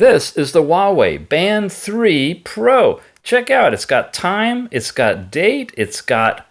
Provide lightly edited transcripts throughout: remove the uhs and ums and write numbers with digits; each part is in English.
This is the Huawei Band 3 Pro. Check out, it's got time, it's got date, it's got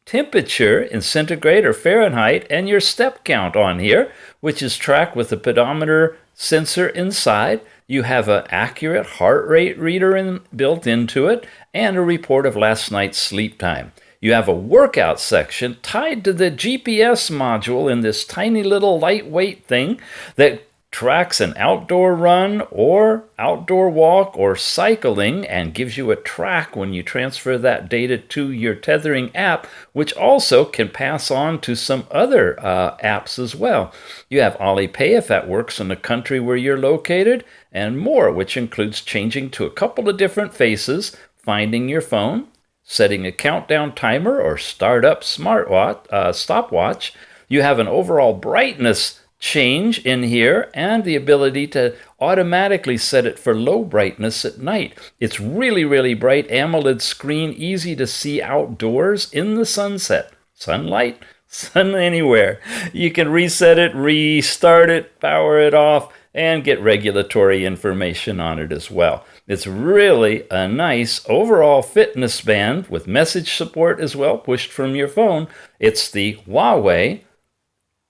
temperature in centigrade or Fahrenheit, and your step count on here, which is tracked with a pedometer sensor inside. You have an accurate heart rate reader built into it, and a report of last night's sleep time. You have a workout section tied to the GPS module in this tiny little lightweight thing that tracks an outdoor run or outdoor walk or cycling and gives you a track when you transfer that data to your Tethering app, which also can pass on to some other apps as well. You have Alipay if that works in the country where you're located, and more, which includes changing to a couple of different faces, finding your phone, setting a countdown timer or startup stopwatch. You have an overall brightness change in here and the ability to automatically set it for low brightness at night. It's really, really bright AMOLED screen, easy to see outdoors in the sunset. Sunlight, sun anywhere. You can reset it, restart it, power it off, and get regulatory information on it as well. It's really a nice overall fitness band with message support as well, pushed from your phone. It's the Huawei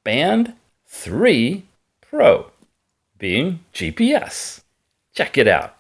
Band 3 Pro, being GPS. Check it out.